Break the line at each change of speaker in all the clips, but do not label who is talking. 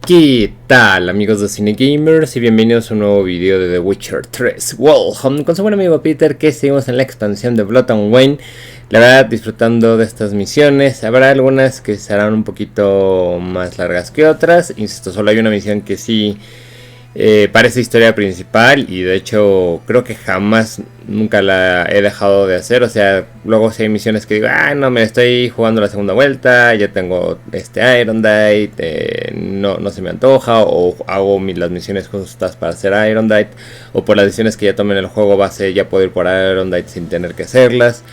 ¿Qué tal, amigos de CINEGamers? Y bienvenidos a un nuevo video de The Witcher 3 Welcome, con su buen amigo Peter, que seguimos en la expansión de Blood and Wine. La verdad, disfrutando de estas misiones. Habrá algunas que serán un poquito más largas que otras. Insisto, solo hay una misión que sí parece historia principal, y de hecho creo que jamás, nunca la he dejado de hacer. O sea, luego si hay misiones que digo, no, me estoy jugando la segunda vuelta, ya tengo este Irondite, no se me antoja, o hago las misiones justas para hacer Irondite, o por las decisiones que ya tomé en el juego base ya puedo ir por Irondite sin tener que hacerlas.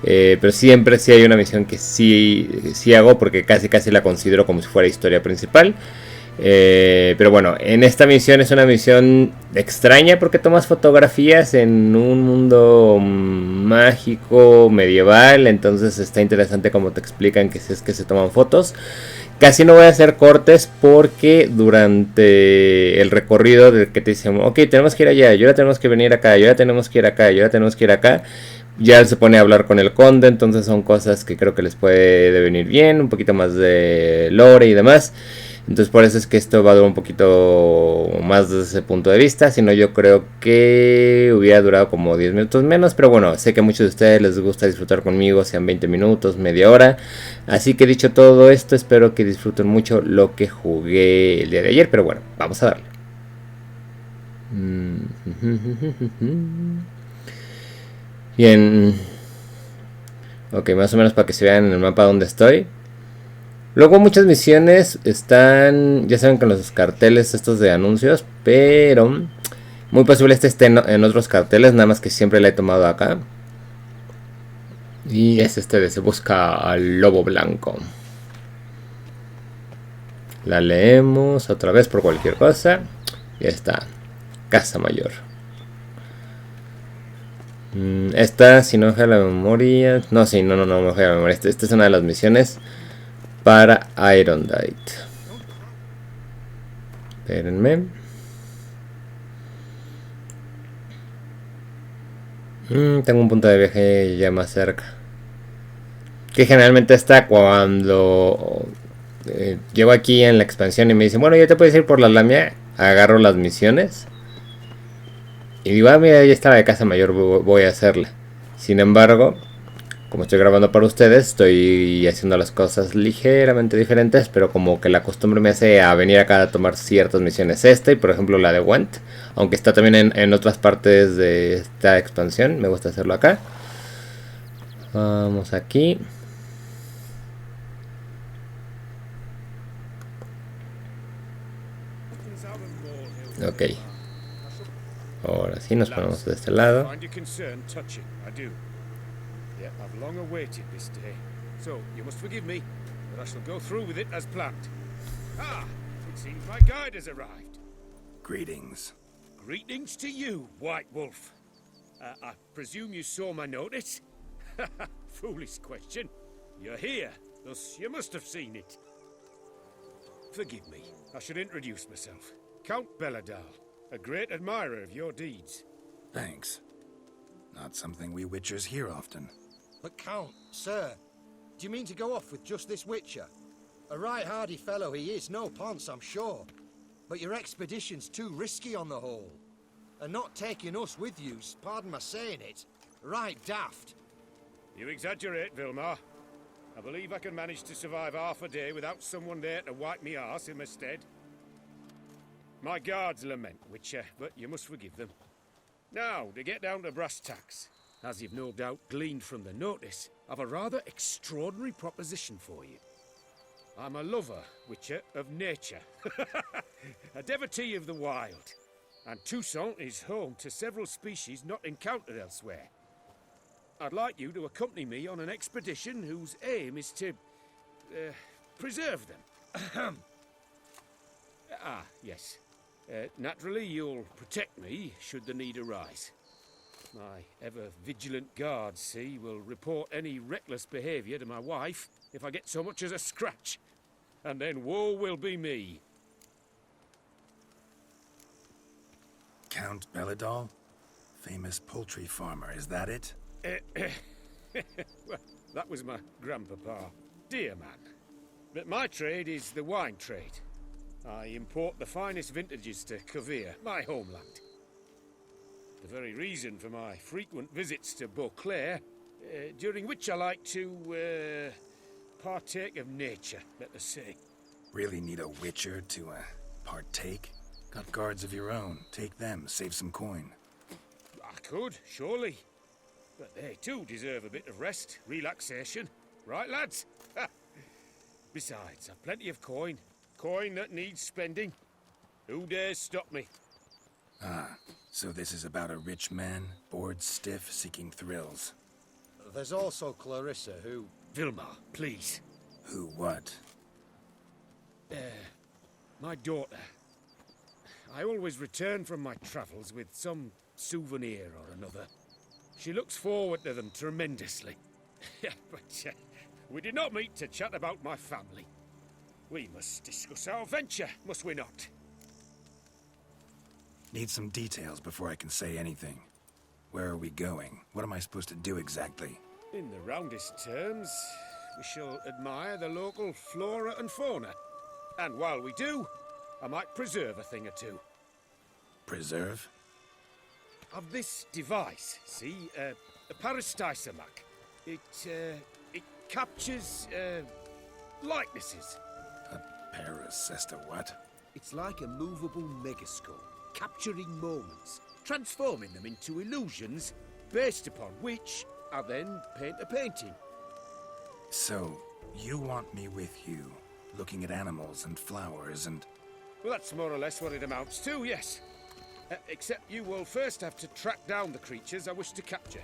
Pero siempre sí hay una misión que sí hago, porque casi la considero como si fuera historia principal. Pero bueno, en esta misión es una misión extraña porque tomas fotografías en un mundo mágico, medieval. Entonces está interesante como te explican que si es que se toman fotos. Casi no voy a hacer cortes porque durante el recorrido de que te dicen, ok, tenemos que ir allá, y ahora tenemos que venir acá, y ahora tenemos que ir acá, y ahora tenemos que ir acá, ya se pone a hablar con el conde. Entonces son cosas que creo que les puede venir bien, un poquito más de lore y demás. Entonces por eso es que esto va a durar un poquito más desde ese punto de vista. Si no, yo creo que hubiera durado como 10 minutos menos. Pero bueno, sé que a muchos de ustedes les gusta disfrutar conmigo, sean 20 minutos, media hora. Así que dicho todo esto, espero que disfruten mucho lo que jugué el día de ayer. Pero bueno, vamos a darle. Bien. Ok, más o menos para que se vean en el mapa donde estoy. Luego muchas misiones están, ya saben, con los carteles estos de anuncios, pero muy posible este esté en otros carteles, nada más que siempre la he tomado acá. Y es este de se busca al lobo blanco. La leemos otra vez por cualquier cosa. Ya está, Caza mayor. Esta, si no me falla la memoria, no me falla la memoria. Esta es una de las misiones para Irondite. Espérenme. Tengo un punto de viaje ya más cerca, que generalmente está cuando llego aquí en la expansión y me dicen, bueno, ya te puedes ir por la lamia. Agarro las misiones y digo, mira, ya está la de Caza mayor, voy a hacerla. Sin embargo, como estoy grabando para ustedes, estoy haciendo las cosas ligeramente diferentes, pero como que la costumbre me hace a venir acá a tomar ciertas misiones. Esta y por ejemplo la de Went, aunque está también en otras partes de esta expansión, me gusta hacerlo acá. Vamos aquí. Ok. Ahora sí nos ponemos de este lado.
Yet I've long awaited this day, so you must forgive me, but I shall go through with it as planned. It seems my guide has arrived.
Greetings.
Greetings to you, White Wolf. I presume you saw my notice? Foolish question. You're here, thus you must have seen it. Forgive me, I should introduce myself. Count Belladal, a great admirer of your deeds.
Thanks. Not something we Witchers hear often.
But Count, sir, do you mean to go off with just this Witcher? A right hardy fellow he is, no ponce, I'm sure. But your expedition's too risky on the whole. And not taking us with you's, pardon my saying it, right daft.
You exaggerate, Vilmar. I believe I can manage to survive half a day without someone there to wipe me arse in my stead. My guards lament, Witcher, but you must forgive them. Now, to get down to brass tacks, as you've no doubt gleaned from the notice, I've a rather extraordinary proposition for you. I'm a lover, Witcher, of nature. A devotee of the wild. And Toussaint is home to several species not encountered elsewhere. I'd like you to accompany me on an expedition whose aim is to preserve them. Yes. Naturally, you'll protect me should the need arise. My ever-vigilant guards, see, will report any reckless behaviour to my wife if I get so much as a scratch. And then woe will be me.
Count Belladal? Famous poultry farmer, is that it?
Well, that was my grandpapa. Dear man. But my trade is the wine trade. I import the finest vintages to Kavir, my homeland. The very reason for my frequent visits to Beauclair, during which I like to partake of nature, let us say.
Really need a witcher to partake? Got guards of your own. Take them, save some coin.
I could, surely. But they too deserve a bit of rest, relaxation. Right, lads? Besides, I've plenty of coin. Coin that needs spending. Who dares stop me?
Ah, so this is about a rich man, bored stiff, seeking thrills.
There's also Clarissa, who...
Vilmar, please.
Who what?
My daughter. I always return from my travels with some souvenir or another. She looks forward to them tremendously. But we did not meet to chat about my family. We must discuss our venture, must we not?
Need some details before I can say anything. Where are we going? What am I supposed to do exactly?
In the roundest terms, we shall admire the local flora and fauna. And while we do, I might preserve a thing or two.
Preserve?
Of this device, see, a parastisomac. It captures, likenesses.
A parasesta what?
It's like a movable megascope, capturing moments, transforming them into illusions, based upon which I then paint a painting.
So, you want me with you, looking at animals and flowers and...
Well, that's more or less what it amounts to, yes. Except you will first have to track down the creatures I wish to capture.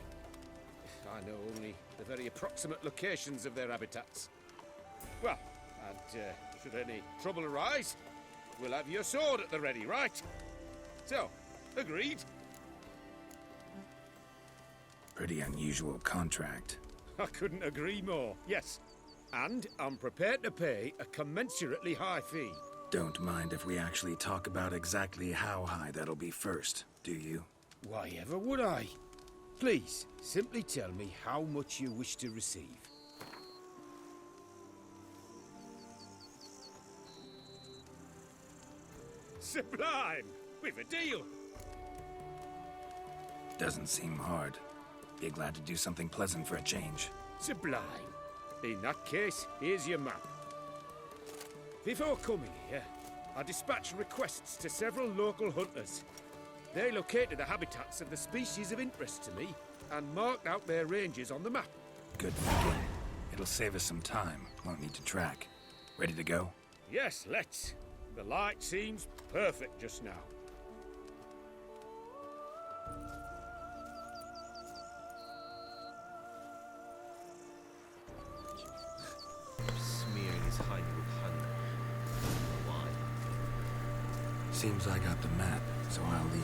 I know only the very approximate locations of their habitats. Well, and should any trouble arise, we'll have your sword at the ready, right? So, agreed?
Pretty unusual contract.
I couldn't agree more, yes. And I'm prepared to pay a commensurately high fee.
Don't mind if we actually talk about exactly how high that'll be first, do you?
Why ever would I? Please, simply tell me how much you wish to receive. Sublime! We've a deal!
Doesn't seem hard. Be glad to do something pleasant for a change.
Sublime. In that case, here's your map. Before coming here, I dispatched requests to several local hunters. They located the habitats of the species of interest to me and marked out their ranges on the map.
Good thinking. It'll save us some time. Won't need to track. Ready to go?
Yes, let's. The light seems perfect just now.
Smearing his hide with honey. Why?
Seems I got the map, so I'll lead.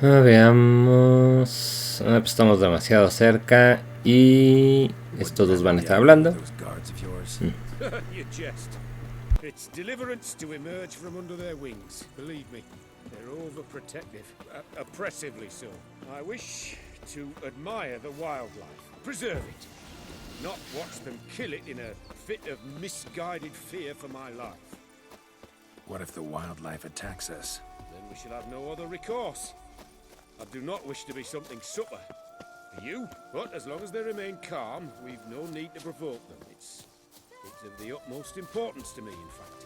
Veamos. Pues estamos demasiado cerca y estos dos van a estar hablando.
You jest. It's deliverance to emerge from under their wings. Believe me, they're overprotective, oppressively so. I wish to admire the wildlife, preserve it, not watch them kill it in a fit of misguided fear for my life.
What if the wildlife attacks us?
Then we shall have no other recourse. I do not wish to be something supper for you, but as long as they remain calm, we've no need to provoke them. It's of the utmost importance to me, in fact.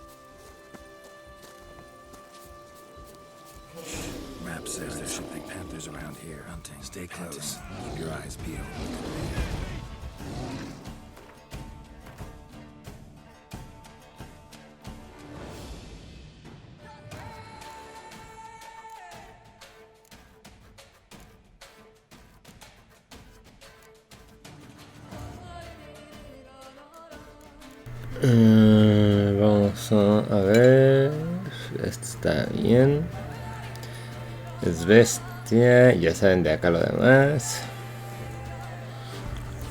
Map says there should be panthers around here hunting. Stay close. Keep your eyes peeled.
Vamos a ver. Esto está bien. Es bestia. Ya saben de acá lo demás.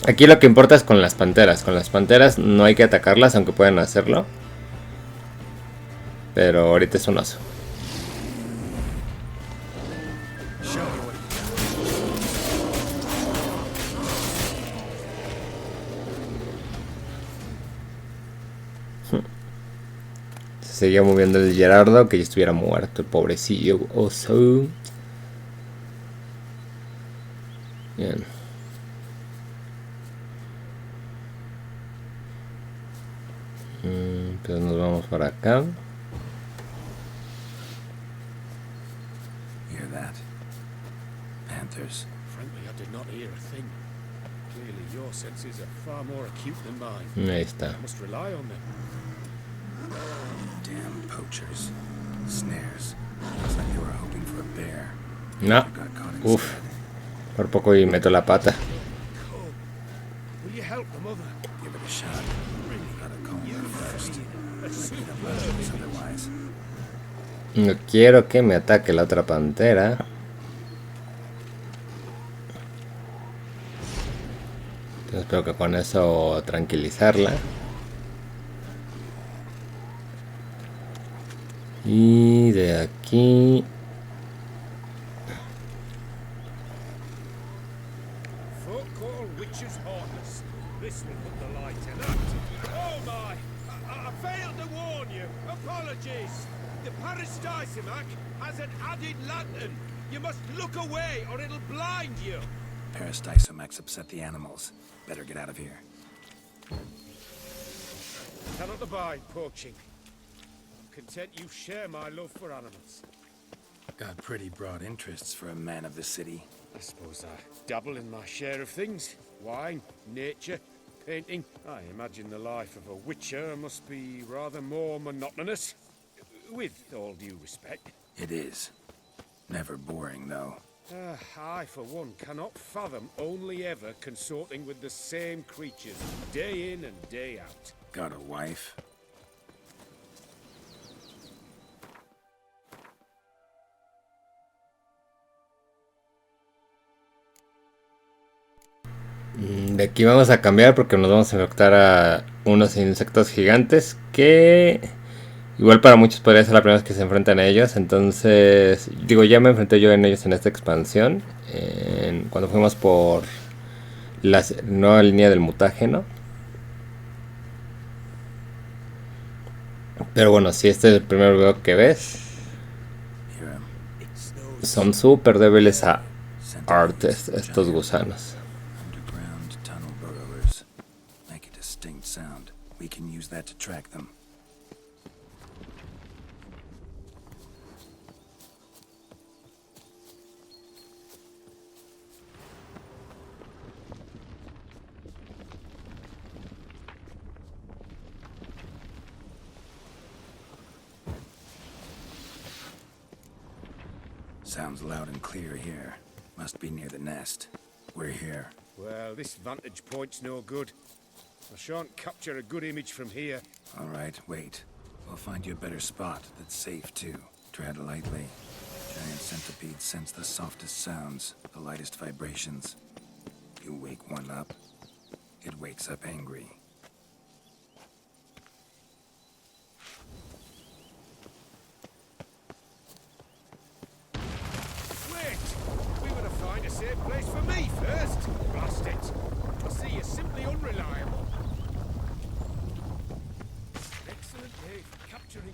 Aquí lo que importa es con las panteras. Con las panteras no hay que atacarlas, aunque puedan hacerlo. Pero ahorita es un oso. seguía moviendo el Gerardo, que ya estuviera muerto, el pobrecillo oso. Bien. Entonces nos vamos para acá.
Hear that? Panthers.
Frankly, I did not hear a thing. Clearly, your senses are far more acute than mine.
Ahí está.
I must rely on them.
Damn poachers. Snares. Looks like they were hoping for a bear.
No.
Got caught
Uf.
instead.
Por poco y meto la pata.
Come. Will you help the mother?
Give it a shot. Gotta calm her first. Speed up legends otherwise.
No quiero que me ataque la otra pantera. Entonces espero que con eso tranquilizarla. Y de aquí...
Folk call witches heartless. This will put the light in that. Oh my! I failed to warn you. Apologies. The Parastisimac has an added lantern. You must look away or it'll blind you.
Parastisimacs upset the animals. Better get out of here.
Cannot abide poaching. I'm content you share my love for animals.
Got pretty broad interests for a man of the city.
I suppose I dabble in my share of things. Wine, nature, painting. I imagine the life of a witcher must be rather more monotonous. With all due respect.
It is. Never boring, though.
I, for one, cannot fathom only ever consorting with the same creatures, day in and day out.
Got a wife?
De aquí vamos a cambiar porque nos vamos a enfrentar a unos insectos gigantes que igual para muchos podría ser la primera vez que se enfrentan a ellos. Entonces, digo, ya me enfrenté yo en ellos en esta expansión, cuando fuimos por la nueva línea del mutágeno. Pero bueno, si este es el primer video que ves, son súper débiles a artes estos gusanos.
Underground tunnel burrowers. Make a distinct sound. We can use that to track them. Sounds loud and clear here. Must be near the nest. We're here.
Well, this vantage point's no good. I shan't capture a good image from here.
All right, wait. We'll find you a better spot that's safe, too. Tread lightly. Giant centipedes sense the softest sounds, the lightest vibrations. You wake one up, it wakes up angry.
Wait! We were to find a safe place for me first. Blast it! I see you're simply unreliable. Excellent day for capturing.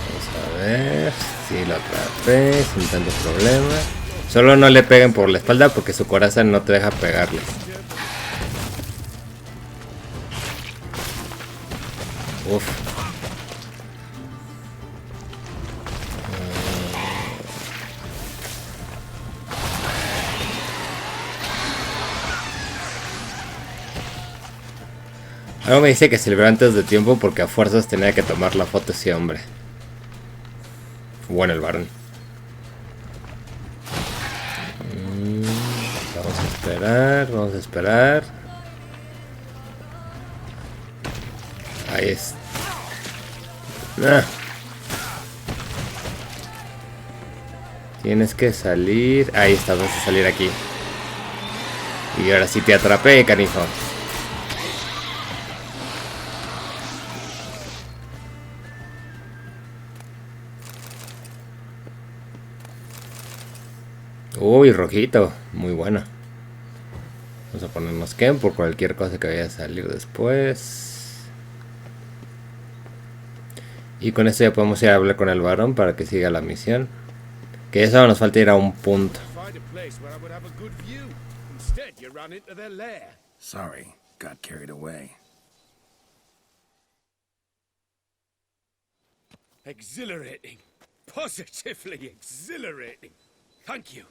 Vamos a ver si lo atrapé sin tantos problemas. Solo no le peguen por la espalda porque su coraza no te deja pegarle. Uf. Algo me dice que se liberó antes de tiempo porque a fuerzas tenía que tomar la foto ese hombre. Bueno, el varón. Vamos a esperar, vamos a esperar. Ahí es. Ah. Tienes que salir. Ahí está, vas a salir aquí. Y ahora sí te atrapé, canijo. Uy, rojito, muy bueno. Vamos a ponernos Ken por cualquier cosa que vaya a salir después. Y con esto ya podemos ir a hablar con el varón para que siga la misión. Que eso nos falta ir a un punto.
Find a place where I would have a good view. Instead, you ran into their lair.
Sorry, got carried away.
Exhilarating. Positively exhilarating. Thank you.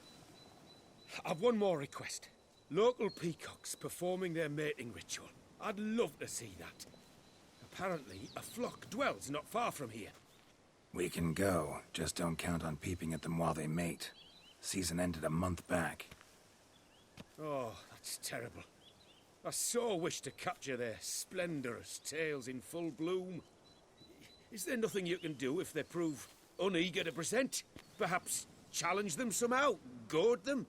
I've one more request. Local peacocks performing their mating ritual. I'd love to see that. Apparently, a flock dwells not far from here.
We can go, just don't count on peeping at them while they mate. Season ended a month back.
Oh, that's terrible. I so wish to capture their splendorous tails in full bloom. Is there nothing you can do if they prove uneager to present? Perhaps challenge them somehow? Goad them?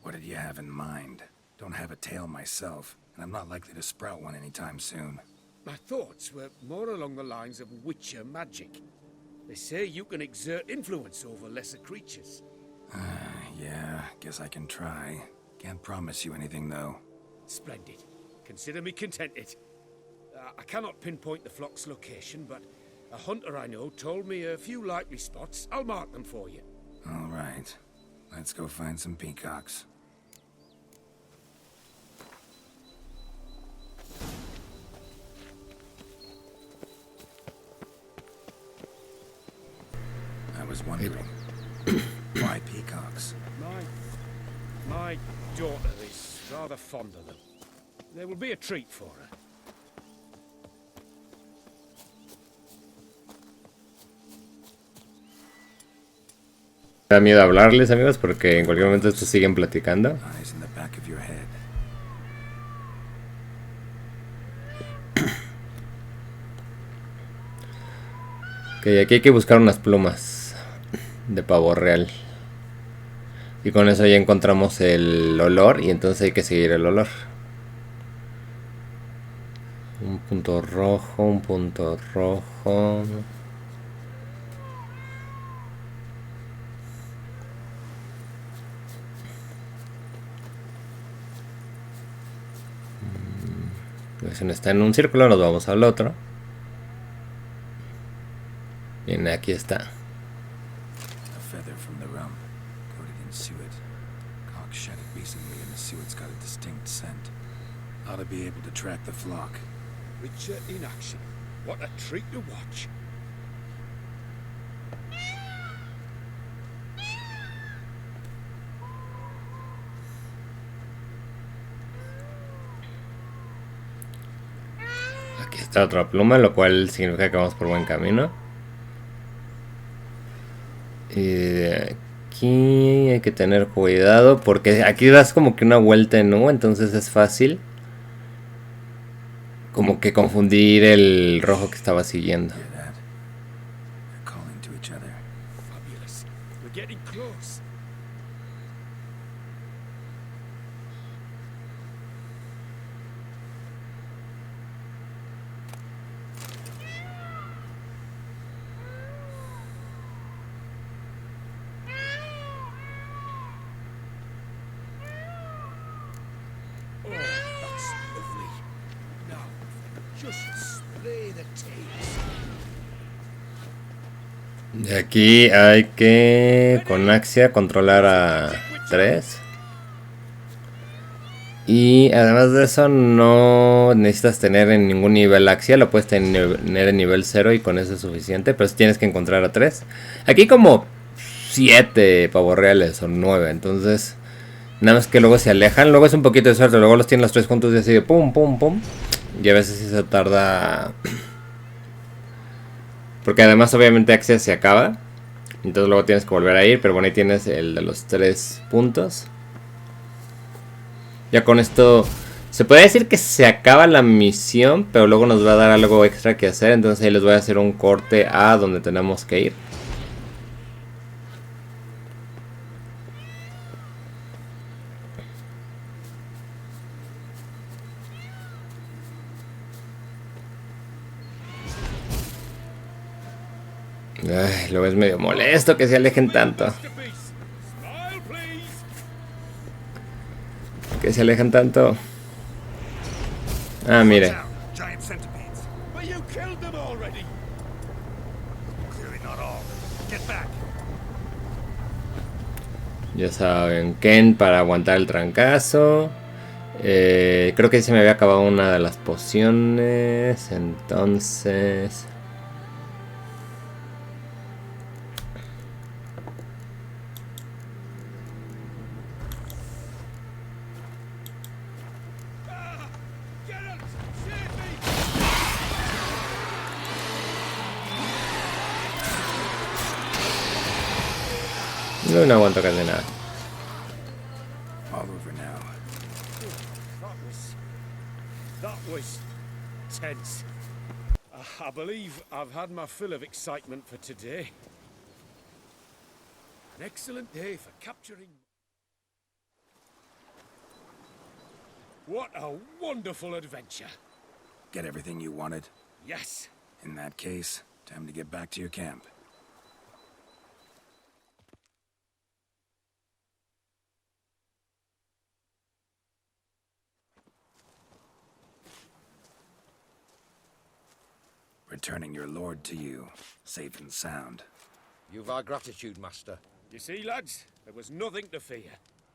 What did you have in mind? Don't have a tail myself, and I'm not likely to sprout one anytime soon.
My thoughts were more along the lines of witcher magic. They say you can exert influence over lesser creatures.
Yeah, guess I can try. Can't promise you anything, though.
Splendid. Consider me contented. I cannot pinpoint the flock's location, but a hunter I know told me a few likely spots. I'll mark them for you.
All right. Let's go find some peacocks. I was wondering, why peacocks?
My daughter is rather fond of them. They will be a treat for her.
Me da miedo hablarles, amigos, porque en cualquier momento estos siguen platicando.
Eyes in the back of your head.
Ok, aquí hay que buscar unas plumas de pavo real. Y con eso ya encontramos el olor y entonces hay que seguir el olor. Un punto rojo, un punto rojo. Si no está en un círculo, nos vamos al otro. Bien, aquí está.
A feather from the rump, coated in suet. Cock shed it recently and the suet's got a distinct scent. Ought to be able to track the flock.
Witcher in action. What a treat to watch.
Aquí está otra pluma, lo cual significa que vamos por buen camino. Y de aquí hay que tener cuidado porque aquí das como que una vuelta en U, entonces es fácil como que confundir el rojo que estaba siguiendo.
Hear that? They're calling to each other.
Fabulous. We're getting close. Oh, that's lovely. Now, just splay the tails.
De aquí hay que con Axia controlar a 3. Y además de eso no necesitas tener en ningún nivel Axia, lo puedes tener en nivel 0 y con eso es suficiente, pero si tienes que encontrar a 3. Aquí como 7 pavos reales o 9, entonces nada más que luego se alejan, luego es un poquito de suerte, luego los tienes los 3 juntos y así de pum pum pum. Y a veces sí se tarda. Porque además obviamente Axia se acaba. Entonces luego tienes que volver a ir. Pero bueno, ahí tienes el de los 3 puntos. Ya con esto se puede decir que se acaba la misión. Pero luego nos va a dar algo extra que hacer. Entonces ahí les voy a hacer un corte a donde tenemos que ir. Ay, luego es medio molesto que se alejen tanto.
Masterpiece. Smile, please.
que se alejan tanto? Ah, mire.
Giant centipedes.
But you killed them already!
Clearly not all. Get back.
Ya saben, Ken para aguantar el trancazo. Creo que se me había acabado una de las pociones. Entonces...
Geralt! Save me!
no aguanto casi nada.
All over now.
That was tense. I believe I've had my fill of excitement for today. An excellent day for capturing... What a wonderful adventure.
Get everything you wanted?
Yes.
In that case, time to get back to your camp. Returning your lord to you, safe and sound.
You've our gratitude, Master.
You see, lads, there was nothing to fear.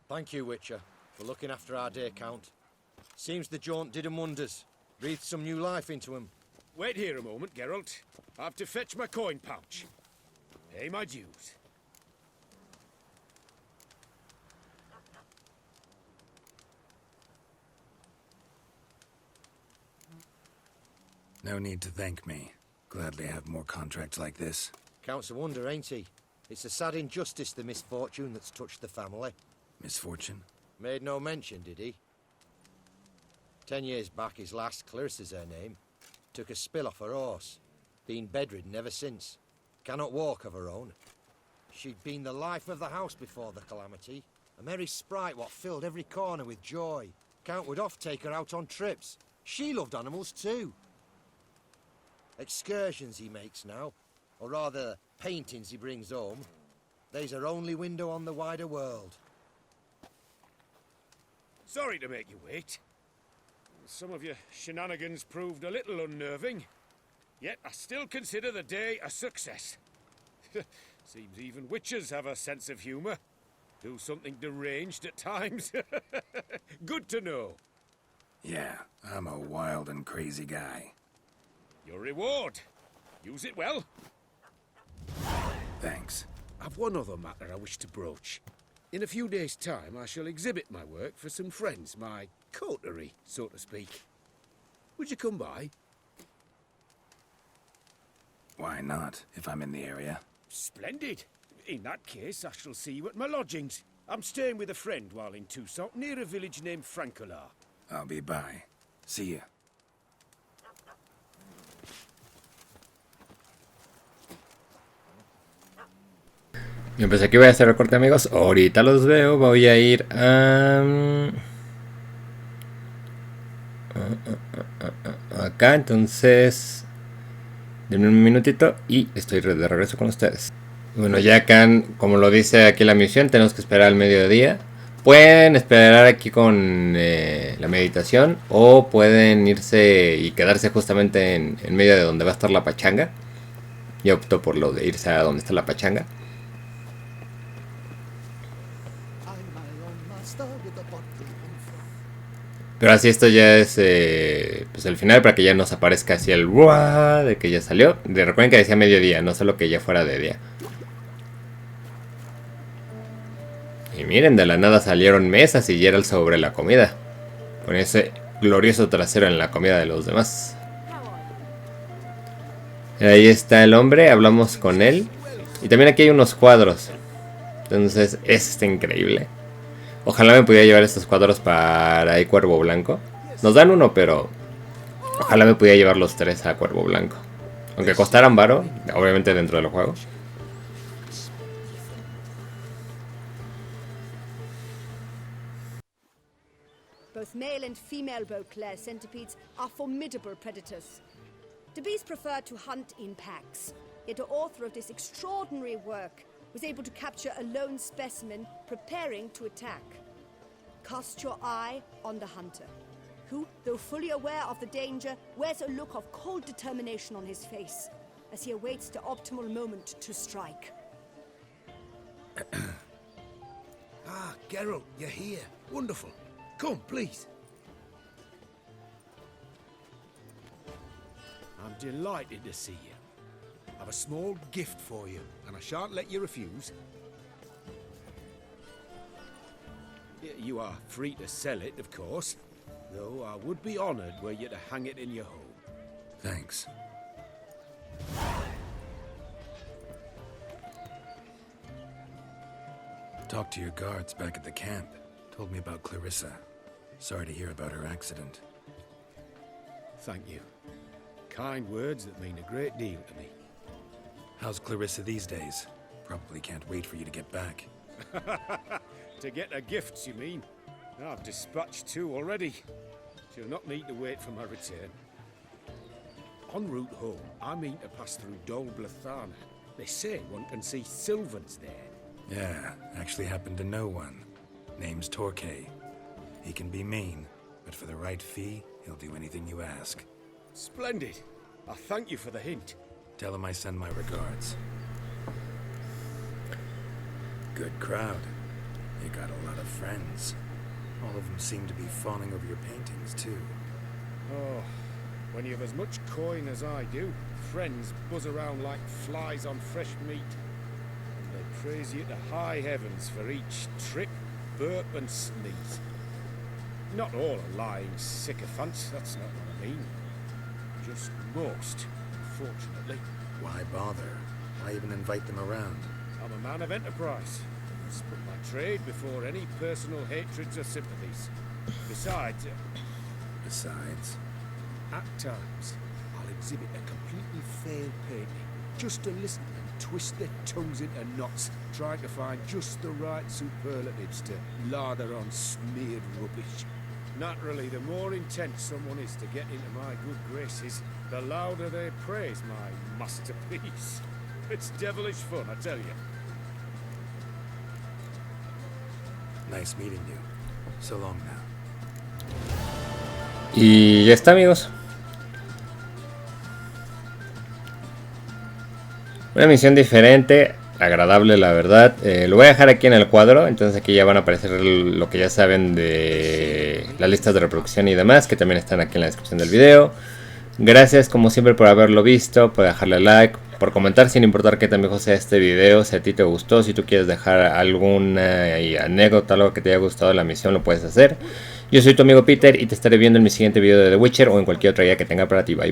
Thank you, Witcher, for looking after our day count. Seems the jaunt did 'em wonders. Breathed some new life into 'em.
Wait here a moment, Geralt. I have to fetch my coin pouch. Pay my dues.
No need to thank me. Gladly have more contracts like this.
Count's a wonder, ain't he? It's a sad injustice, the misfortune that's touched the family.
Misfortune?
Made no mention, did he? 10 years back, his last, Clarissa's her name, took a spill off her horse. Been bedridden ever since. Cannot walk of her own. She'd been the life of the house before the calamity. A merry sprite what filled every corner with joy. Count would oft take her out on trips. She loved animals too. Excursions he makes now, or rather paintings he brings home. They's her only window on the wider world.
Sorry to make you wait. Some of your shenanigans proved a little unnerving. Yet I still consider the day a success. Seems even witches have a sense of humour. Do something deranged at times. Good to know.
Yeah, I'm a wild and crazy guy.
Your reward. Use it well.
Thanks.
I've one other matter I wish to broach. In a few days' time, I shall exhibit my work for some friends, my coterie, so to speak. Would you come by?
Why not, if I'm in the area?
Splendid. In that case, I shall see you at my lodgings. I'm staying with a friend while in Toussaint, near a village named Francolar.
I'll be by. See ya.
Bien, pues aquí voy a hacer recorte, amigos. Ahorita los veo. Voy a ir a... acá, entonces... denme un minutito y estoy de regreso con ustedes. Bueno, ya acá, como lo dice aquí la misión, tenemos que esperar al mediodía. Pueden esperar aquí con la meditación, o pueden irse y quedarse justamente en medio de donde va a estar la pachanga. Yo opto por lo de irse a donde está la pachanga. Pero así esto ya es pues el final, para que ya nos aparezca así el ¡buah! De que ya salió. Recuerden que decía mediodía, no solo que ya fuera de día. Y miren, de la nada salieron mesas y Geralt sobre la comida. Con ese glorioso trasero en la comida de los demás. Ahí está el hombre, hablamos con él. Y también aquí hay unos cuadros. Entonces, está increíble. Ojalá me pudiera llevar estos cuadros para el Cuervo Blanco. Nos dan uno, pero ojalá me pudiera llevar los 3 a Cuervo Blanco. Aunque costaran varo, obviamente dentro del juego.
Both male and female Beauclair centipedes are formidable predators. The bees prefer to hunt in packs, yet the author of this extraordinary work was able to capture a lone specimen preparing to attack. Cast your eye on the hunter, who, though fully aware of the danger, wears a look of cold determination on his face as he awaits the optimal moment to strike.
Ah, Geralt, you're here. Wonderful. Come, please. I'm delighted to see you. I've a small gift for you, and I shan't let you refuse. You are free to sell it, of course, though I would be honoured were you to hang it in your home.
Thanks. Talked to your guards back at the camp. Told me about Clarissa. Sorry to hear about her accident.
Thank you. Kind words that mean a great deal to me.
How's Clarissa these days? Probably can't wait for you to get back.
To get her gifts, you mean? I've dispatched 2 already. She'll not need to wait for my return. En route home, I mean to pass through Dol Blathana. They say one can see Sylvans there.
Yeah, actually happen to know one. Name's Torquay. He can be mean, but for the right fee, he'll do anything you ask.
Splendid. I thank you for the hint.
Tell him I send my regards. Good crowd. You got a lot of friends. All of them seem to be fawning over your paintings, too.
Oh, when you have as much coin as I do, friends buzz around like flies on fresh meat. And they praise you to high heavens for each trip, burp and sneeze. Not all are lying sycophants, that's not what I mean. Just most, unfortunately.
Why bother? Why even invite them around?
I'm a man of enterprise. I must put my trade before any personal hatreds or sympathies. Besides, at times, I'll exhibit a completely failed painting, just to listen and twist their tongues into knots, trying to find just the right superlatives to lather on smeared rubbish. Naturally, the more intent someone is to get into my good graces, the louder they praise my masterpiece. It's devilish fun, I tell you.
Nice meeting you. So long now.
Y ya está, amigos. Una misión diferente, agradable la verdad. Lo voy a dejar aquí en el cuadro, entonces aquí ya van a aparecer lo que ya saben de las listas de reproducción y demás, que también están aquí en la descripción del video. Gracias como siempre por haberlo visto, por dejarle like, por comentar sin importar qué tan viejo sea este video, si a ti te gustó, si tú quieres dejar alguna anécdota, algo que te haya gustado de la misión, lo puedes hacer. Yo soy tu amigo Peter y te estaré viendo en mi siguiente video de The Witcher o en cualquier otra guía que tenga para ti. Bye.